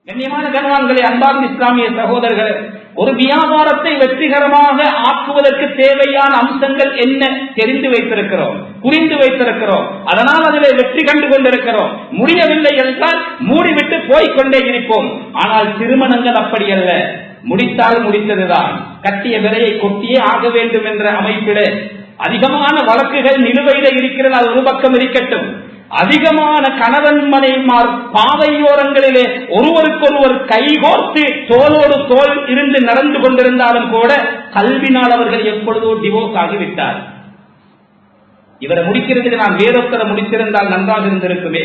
கண்ணியமான கணவான்களே, அன்பார்ந்த இஸ்லாமிய சகோதரர்களே, ஒரு வியாபாரத்தை வெற்றிகரமாக ஆக்குவதற்கு தேவையான அம்சங்கள் என்ன தெரிந்து வைத்திருக்கிறோம், புரிந்து வைத்திருக்கிறோம். அதனால் அதிலே வெற்றி கண்டு கொண்டிருக்கிறோம். முடியவில்லை என்றால் மூடிவிட்டு போய்கொண்டே இருப்போம். ஆனால் திருமணங்கள் அப்படி அல்ல. முடித்தால் முடித்ததுதான், கட்டிய விலையை கொட்டியே ஆக வேண்டும் என்ற அமைப்பிலே அதிகமான வழக்குகள் நிலுவையில இருக்கிறது. அது ஒரு பக்கம் இருக்கட்டும். அதிகமான கணவன் மனைவிமார் பாதையோரங்களிலே ஒருவருக்கொருவர் கைகோர்த்து தோளோடு தோள் இருந்து நடந்து கொண்டிருந்தாலும் கூட கல்வினால் அவர்கள் எப்பொழுதோ டிவோர்ஸ் ஆகிவிட்டார். இவரை முடிக்கிறதுக்கு நான் வேறொத்தரை முடித்திருந்தால் நன்றாக இருந்திருக்குமே,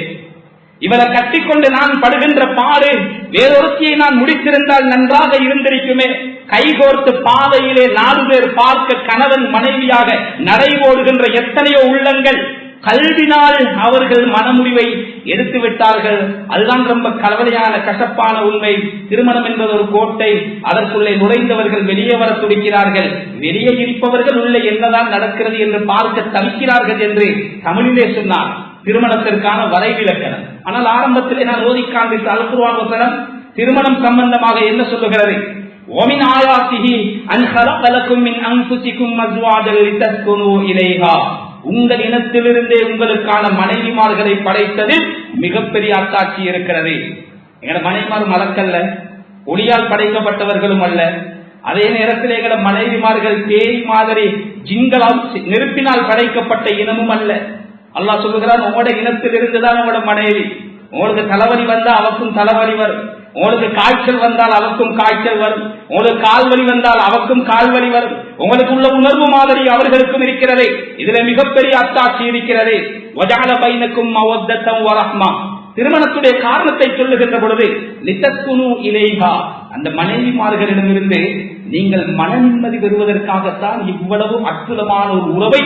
இவரை கட்டிக்கொண்டு நான் படுகின்ற பாடு வேறொருத்தியை நான் முடித்திருந்தால் நன்றாக இருந்திருக்குமே. கைகோர்த்து பாதையிலே 4 பேர் பார்க்க கணவன் மனைவியாக நடைபோடுகின்ற எத்தனையோ உள்ளங்கள் கல்வினால் அவர்கள் மனமுடிவை எடுத்து விட்டார்கள். அதுதான் ரொம்ப கவலையான கசப்பான உண்மை. திருமணம் என்பது ஒரு கோட்டை. அதற்குள்ளே நுழைந்தவர்கள் வெளியே வர துடிக்கிறார்கள். வெளியே இருப்பவர்கள் உள்ளே என்னதான் நடக்கிறது என்று பார்க்க தவிக்கிறார்கள் என்று தமிழிலே சொன்னார் திருமணத்திற்கான வரைவிலக்கணம். ஆனால் ஆரம்பத்திலே நான் ஓதி காண்பித்த அல்-குர்ஆன் வசனம் திருமணம் சம்பந்தமாக என்ன சொல்லுகிறது? وَمِنْ آيَاتِهِ أَنْ خَلَقَ لَكُم مِّنْ أَنفُسِكُمْ أَزْوَاجًا لِتَسْكُنُوا إِلَيْهَا. உங்கள் இனத்திலிருந்தே உங்களுக்கான மனைவிமார்களை படைத்ததில் மிகப்பெரிய அத்தாட்சி இருக்கிறது. எங்களோட மனைவிமார் மலக்கல்ல, ஒளியால் படைக்கப்பட்டவர்களும் அல்ல. அதே நேரத்தில் எங்களோட மனைவிமார்கள் பேய் மாதிரி ஜின்களால் நெருப்பினால் படைக்கப்பட்ட இனமும் அல்ல. அல்லாஹ் சொல்லுகிறான், உங்களோட இனத்தில் இருந்துதான் உங்களோட மனைவி. உங்களுக்கு தலைவலி வந்தா அவக்கும் தலைவலி வரும், உங்களுக்கு காய்ச்சல் வந்தால் அவக்கும் காய்ச்சல் வரும், உங்களுக்கு கால்வலி வந்தால் அவக்கும் கால்வலி வரும். உங்களுக்கு உள்ள உணர்வு மாதிரி அவர்களுக்கும் இருக்கிறது. இதுல மிகப்பெரிய அத்தாட்சி இருக்கிறது. வஜஅல பைனக்கும் மவத்தன் வரஹ்மா. திருமணத்துடைய காரணத்தை சொல்லுகின்ற பொழுது லிதஸ்குனு இலைஹா, அந்த மனைவிமார்களிடமிருந்து நீங்கள் மன நிம்மதி பெறுவதற்காகத்தான் இவ்வளவு அற்புதமான ஒரு உறவை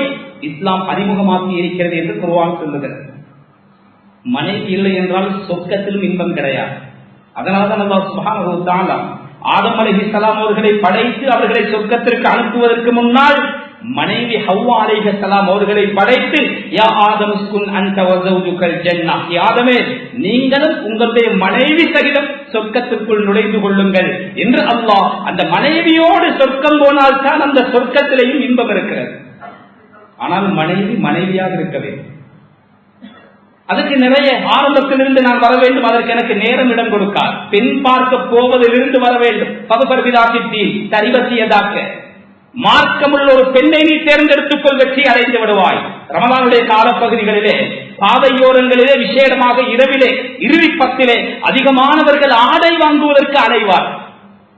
இஸ்லாம் அறிமுகமாக்கி இருக்கிறது என்று குர்ஆன் சொல்லுகிறது. மனைவி இல்லை என்றால் சொர்க்கத்திலும் இன்பம் கிடையாது. அதனால்தான் அல்லாஹ் சுப்ஹானஹு வ தஆலா ஆதம் அலைஹிஸ்ஸலாம் அவர்களை படைத்து அவர்களை சொர்க்கத்திற்கு அனுப்புவதற்கு முன்னால் மனைவி ஹவ்வா அலைஹிஸ்ஸலாம் அவர்களை படைத்து யா ஆதம் உஸ்குன் அன்த வ ஸௌஜுகல் ஜன்னah, ஆதமே நீங்களும் உங்களுடைய மனைவி சகிதம் சொர்க்கத்திற்குள் நுழைந்து கொள்ளுங்கள் என்று அல்லாஹ் அந்த மனைவியோடு சொர்க்கம் போனால் தான் அந்த சொர்க்கத்திலேயும் இன்பம் இருக்கிறது. ஆனால் மனைவி மனைவியாக இருக்க வேண்டும். அதுக்கு நிறைய ஆரம்பத்திலிருந்து நான் வர வேண்டும். அதற்கு எனக்கு நேரம் இடம் கொடுக்கார். பெண் பார்க்க போவதிலிருந்து வர வேண்டும். பகுபர்விதாசித்தி தரிவசியதாக்க மார்க்கமுள்ள ஒரு பெண்ணை நீ தேர்ந்தெடுத்துக்கொள், வெற்றி அடைந்து விடுவாய். ரமலானுடைய காலப்பகுதிகளிலே பாதையோரங்களிலே விசேடமாக இரவிலே இறுதி பத்திலே அதிகமானவர்கள் ஆடை வாங்குவதற்கு அலைவார்.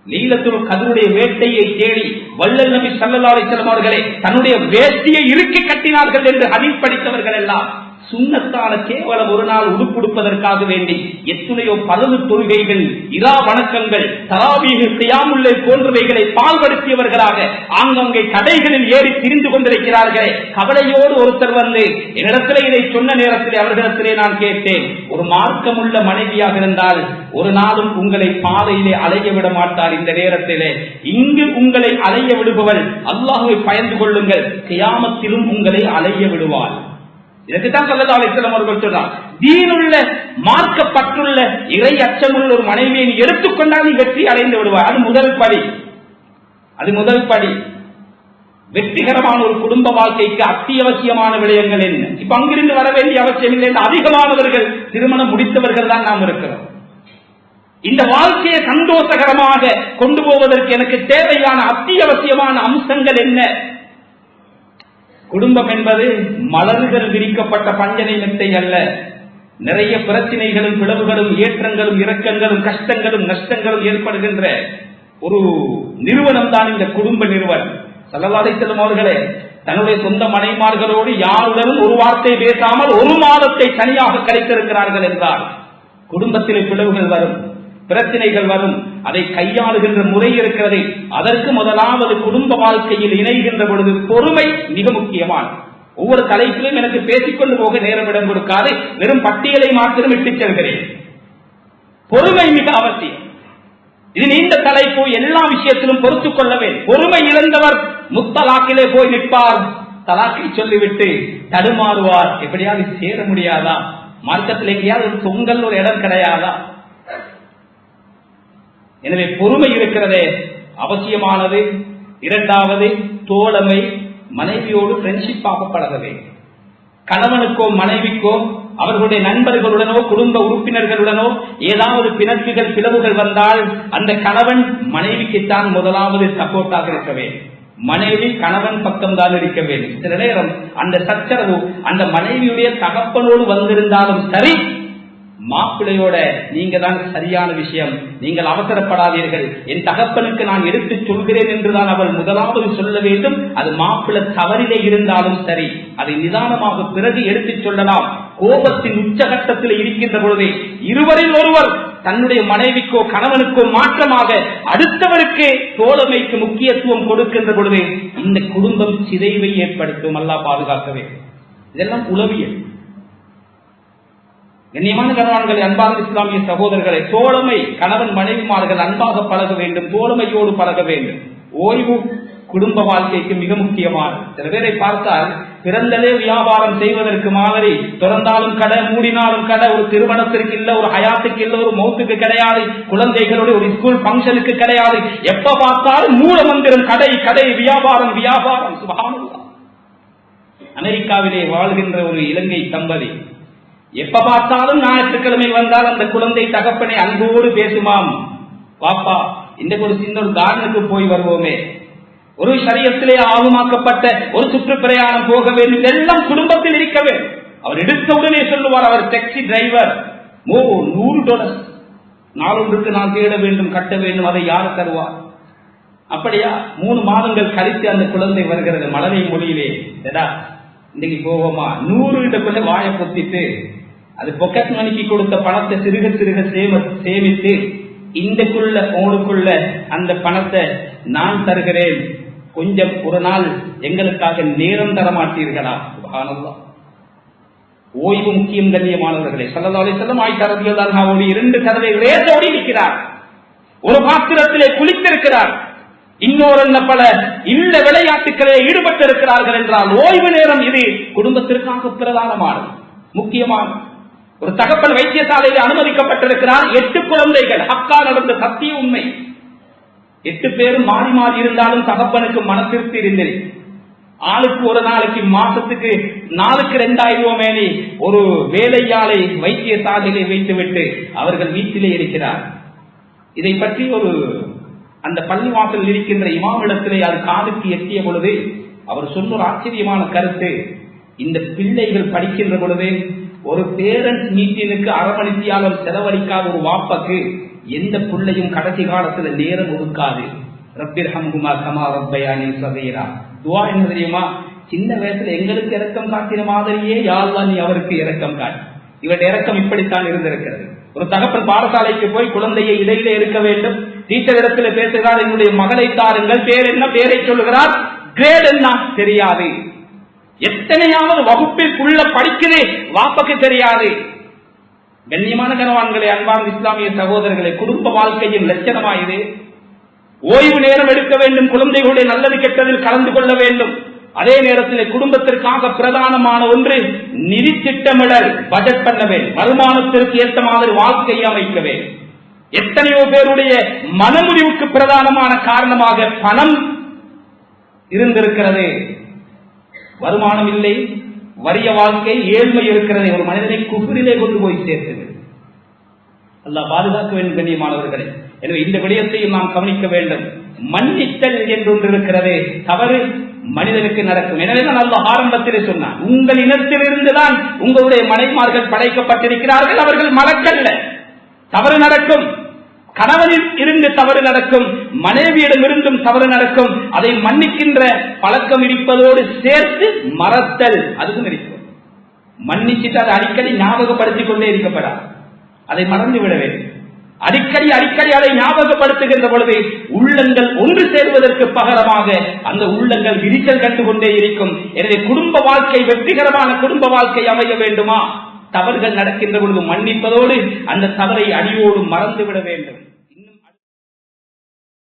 லீலத்துல் கத்ருடைய வேட்டையை தேடி வல்லல் நபி ஸல்லல்லாஹு அலைஹி வஸல்லம் அவர்களே தன்னுடைய வேஷ்டியை இறுக்கி கட்டினார்கள் என்று ஹதீஸ் படித்தவர்கள் எல்லாம் சுன்னத்தான கேவலம் ஒரு நாள் உடுப்புடுப்பதற்காக வேண்டி எத்தனையோ பலவு தொழுகைகள், இரா வணக்கங்கள், தராவீஹ், கியாமுல் லைல் போன்றவைகளை பால்படுத்தியவர்களாக ஆங்கங்கே கடைகளில் ஏறி திரிந்து கொண்டிருக்கிறார்களே. கவலையோடு ஒருத்தர் வந்து என்னிடத்திலே இதை சொன்ன நேரத்திலே அவர்களிடத்திலே நான் கேட்டேன், ஒரு மார்க்கமுள்ள மனைவியாக இருந்தால் ஒரு நாளும் உங்களை பாதையிலே அலைய விட மாட்டார். இந்த நேரத்திலே இங்கு உங்களை அலைய விடுபவள் அல்லாஹ்வை பயந்து கொள்ளுங்கள், கியாமத்திலும் உங்களை அலைய விடுவாள். இதற்குத்தான் ஸல்லல்லாஹு அலைஹி வஸல்லம் அவர்கள் சொன்னார், தீனுள்ள மார்க்கப்பட்டுள்ள இறை அச்சமுள்ள ஒரு மனைவியை நீ எடுத்துக்கொண்டால் நீ வெற்றி அடைந்து விடுவாய். அது முதல் படி. அது முதல் படி. வெற்றிகரமான ஒரு குடும்ப வாழ்க்கைக்கு அத்தியாவசியமான விடயங்கள் என்ன? இப்ப அங்கிருந்து வர வேண்டிய அவசியம் இல்லை. அதிகமானவர்கள் திருமணம் முடித்தவர்கள் தான் நாம் இருக்கிறோம். இந்த வாழ்க்கையை சந்தோஷகரமாக கொண்டு போவதற்கு எனக்கு தேவையான அத்தியாவசியமான அம்சங்கள் என்ன? குடும்பம் என்பது மலர்கள் விரிக்கப்பட்ட பஞ்சனை மெத்தை அல்ல. நிறைய பிரச்சனைகளும் பிளவுகளும் ஏற்றங்களும் இறக்கங்களும் கஷ்டங்களும் நஷ்டங்களும் ஏற்படுகின்ற ஒரு நிறுவனம் தான் இந்த குடும்ப நிறுவனம். ஸல்லல்லாஹு அலைஹி வஸல்லம் அவர்களே தன்னுடைய சொந்த மனைவிமார்களோடு யாருடனும் ஒரு வார்த்தை பேசாமல் 1 மாதத்தை தனியாக கழித்திருக்கிறார்கள் என்றால் குடும்பத்திலே பிளவுகள் வரும், பிரச்சனைகள் வரும். அதை கையாளுகின்ற முறை இருக்கிறது. அதற்கு முதலாவது குடும்ப வாழ்க்கையில் இணைகின்ற பொழுது பொறுமை மிக முக்கியமான. ஒவ்வொரு தலைப்பிலும் எனக்கு பேசிக்கொண்டு போக நேரம் இடம் கொடுக்காது, வெறும் பட்டியலை மாத்திரம் இட்டுச் செல்கிறேன். பொறுமை மிக அவசியம். இது நீண்ட தலைப்பு, எல்லா விஷயத்திலும் பொறுத்துக் கொள்ள வேண்டும். பொறுமை இழந்தவர் முத்தலாக்கிலே போய் நிற்பார், தலாக்கை சொல்லிவிட்டு தடுமாறுவார். எப்படியாவது சேர முடியாதா? மார்க்கத்தில் எங்கேயாவது ஒரு தொங்கல் ஒரு இடம் கிடையாதா? எனவே பொறுமை இருக்கிறதே அவசியமானது. இரண்டாவது, தோழமை. மனைவியோடு ஃப்ரெண்ட்ஷிப்பாக பழக வேண்டும். கணவனுக்கோ மனைவிக்கோ அவர்களுடைய நண்பர்களுடனோ குடும்ப உறுப்பினர்களுடனோ ஏதாவது பிணக்குகள் பிளவுகள் வந்தால் அந்த கணவன் மனைவிக்குத்தான் முதலாவது சப்போர்ட்டாக இருக்க வேண்டும். மனைவி கணவன் பக்கம் தான் இருக்க வேண்டும். சில நேரம் அந்த சச்சரவு அந்த மனைவியுடைய தகப்பனோடு வந்திருந்தாலும் சரி, மாப்பிள்ளையோட நீங்க தான் சரியான விஷயம், நீங்கள் அவசரப்படாதீர்கள், என் தகப்பனுக்கு நான் எடுத்துச் சொல்கிறேன் என்றுதான் அவள் முதலாவது சொல்ல வேண்டும். அது மாப்பிள்ளை தவறிலே இருந்தாலும் சரி, அதை நிதானமாக பிறகு எடுத்துச் சொல்லலாம். கோபத்தின் உச்சகட்டத்தில் இருக்கின்ற பொழுதே இருவரில் ஒருவர் தன்னுடைய மனைவிக்கோ கணவனுக்கோ மாற்றமாக அடுத்தவருக்கு தோழமைக்கு முக்கியத்துவம் கொடுக்கின்ற பொழுது இந்த குடும்பம் சிதைவை ஏற்படுத்தும். அல்லாஹ் பாதுகாக்கவே. இதெல்லாம் உளவியல். கண்ணியமான கணவான்களை, அன்பார்ந்த இஸ்லாமிய சகோதரர்களை, தோழமை, கணவன் மனைவிமார்கள் அன்பாக பழக வேண்டும், தோழமையோடு பழக வேண்டும். ஓய்வு குடும்ப வாழ்க்கைக்கு மிக முக்கியமானது. சில பேரை பார்த்தால் பிறந்ததே வியாபாரம் செய்வதற்கு மாதிரி, திறந்தாலும் கடை மூடினாலும் கடை, ஒரு திருமணத்திற்கு இல்ல, ஒரு ஹயாத்துக்கு இல்ல, ஒரு மௌத்துக்கு கிடையாது, குழந்தைகளுடைய ஒரு ஸ்கூல் பங்கனுக்கு கிடையாது, எப்ப பார்த்தாலும் மூல மந்திரம் கடை கடை, வியாபாரம் வியாபாரம். சுப்ஹானல்லாஹ். அமெரிக்காவிலே வாழ்கின்ற ஒரு இலங்கை தம்பதி எப்ப பார்த்தாலும் ஞாயிற்றுக்கிழமை வந்தால் அந்த குழந்தை தகப்பனை அன்போடு பேசுமாம். பாப்பா, இன்றைக்கு ஒரு சின்ன ஒரு கார்டனுக்கு போய் வருவோமே, ஒரு ஷரியத்திலே ஆகுமாக்கப்பட்ட ஒரு சுற்றுப்பிரயாணம் போக வேண்டும், எல்லாம் குடும்பத்தில் இருக்க வேண்டும். அவர் எடுத்தவுடனே சொல்லுவார், அவர் டாக்ஸி டிரைவர், $100 நாளொன்றுக்கு நான் தேட வேண்டும், கட்ட வேண்டும், அதை யார் தருவார்? அப்படியா? 3 மாதங்கள் கழித்து அந்த குழந்தை வருகிறது மழலை மொழியிலே. இன்னைக்கு போவோமா? 100 வாயை பொத்திட்டு அது பொக்கெட் மணிக்கு கொடுத்த பணத்தை சிறுக சிறுக சேமித்து இந்தக்குள்ள உங்களுக்குள்ள அந்த பணத்தை நான் தருகிறேன், கொஞ்சம் ஒரு நாள் எங்களுக்காக நேரம் தர மாட்டீர்களா? சுப்ஹானல்லாஹ். ஓய்வு முக்கியம். கண்ணியமானவர்களே, ஸல்லல்லாஹு அலைஹி வஸல்லம் ஆயிஷா ரலியல்லாஹு அன்ஹா 2 கதவை ரேசோடி இருக்கிறார், ஒரு பாத்திரத்திலே குளித்திருக்கிறார், இன்னொரு பல இல்ல விளையாட்டுக்களே ஈடுபட்டிருக்கிறார்கள் என்றால் ஓய்வு நேரம் இது குடும்பத்திற்காக பிரதானமானது, முக்கியமானது. ஒரு தகப்பன் வைத்தியசாலையில் அனுமதிக்கப்பட்டிருக்கிறார், 8 குழந்தைகள். ஹக்கா நடந்த சத்திய உண்மை. 8 பேரும் மாறி மாறி இருந்தாலும் தகப்பனுக்கு மன திருப்தி இருந்தது. ஆளுக்கு ஒரு நாளைக்கு மாசத்துக்கு 4க்கு 2000 ஒரு வேலையாளை வைத்தியசாலையை வைத்துவிட்டு அவர்கள் வீட்டிலே இருக்கிறார். இதை பற்றி ஒரு அந்த பள்ளிவாசல் இருக்கின்ற இமாமிடத்திலே அது காதுக்கு எட்டிய பொழுது அவர் சொன்ன ஆச்சரியமான கருத்து, இந்த பிள்ளைகள் படிக்கின்ற பொழுது ஒரு பேரண்ட்ஸ் மீட்டினுக்கு அரை மணித்தியாலம் செலவழிக்காத ஒரு வாப்பக்கு எந்த பிள்ளையும் கடைசி காலத்துல நேரம் ஒதுக்காது. ரப்பிர்ஹம்ஹுமா கமா ரப்பயானி ஸகீரா. துஆ என்ன தெரியுமா? சின்ன வயசுல எங்களுக்கு இரக்கம் காட்டின மாதிரியே யா அல்லாஹ் நீ அவருக்கு இரக்கம் காட்டு. இவருடைய இரக்கம் இப்படித்தான் இருந்திருக்கிறது. ஒரு தகப்பன் பாடசாலைக்கு போய் குழந்தையை இடையிலே இருக்க வேண்டும், டீச்சர் இடத்துல பேசுகிறார், என்னுடைய மகளை தாருங்கள், பேர் என்ன, பேரை சொல்லுகிறார், கிரேட் என்ன தெரியாது, எத்தனையாவது வகுப்பிற்குள்ள படிக்குது வாப்பக்கு தெரியாது. கண்ணியமான கனவான்களே, அன்பார்ந்த இஸ்லாமிய சகோதரர்களே, குடும்ப வாழ்க்கையின் லட்சணமாயுது. ஓய்வு நேரம் எடுக்க வேண்டும், குழந்தைகளுடைய நல்லது கெட்டதில் கலந்து கொள்ள வேண்டும். அதே நேரத்தில் குடும்பத்திற்காக பிரதானமான ஒன்று நிதி திட்டமிடல், பட்ஜெட் பண்ண வேண்டும், வருமானத்திற்கு ஏற்ற மாதிரி வாழ்க்கையை அமைக்க வேண்டும். எத்தனையோ பேருடைய மனமுடிவுக்கு பிரதானமான காரணமாக பணம் இருந்திருக்கிறது. வருமானம் இல்லை, வறிய வாழ்க்கை, ஏழ்மை இருக்கிறது, ஒரு மனிதனை குஃப்ரிலே கொண்டு போய் சேர்த்தது. அல்லாஹ் பாதுகாக்க வேண்டும் கண்ணியமானவர்களே. எனவே இந்த விடயத்தையும் நாம் கவனிக்க வேண்டும். மன்னித்தல் என்று ஒன்று இருக்கிறது, தவறு மனிதனுக்கு நடக்கும். எனவே தான் அல்லாஹ் ஆரம்பத்திலே சொன்னார், உங்கள் இனத்திலிருந்துதான் உங்களுடைய மனைவிமார்கள் படைக்கப்பட்டிருக்கிறார்கள், அவர்கள் மலக்கல்ல. தவறு நடக்கும், கணவனில் இருந்து தவறு நடக்கும், மனைவியிடம் இருந்தும் தவறு நடக்கும். அதை மன்னிக்கின்ற பழக்கம் இருப்பதோடு சேர்த்து மறத்தல் அதுவும் இருக்கும். மன்னிச்சுட்டு அதை அடிக்கடி ஞாபகப்படுத்திக் கொண்டே இருக்கப்படாது, அதை மறந்து விட வேண்டும். அடிக்கடி அதை ஞாபகப்படுத்துகின்ற பொழுது உள்ளங்கள் ஒன்று சேர்வதற்கு பகரமாக அந்த உள்ளங்கள் விரிசல் கண்டு கொண்டே இருக்கும். எனவே குடும்ப வாழ்க்கை வெற்றிகரமான குடும்ப வாழ்க்கை அமைய வேண்டுமா? தவறுகள் நடக்கின்ற பொழுது மன்னிப்பதோடு அந்த தவறை அடியோடு மறந்துவிட வேண்டும்.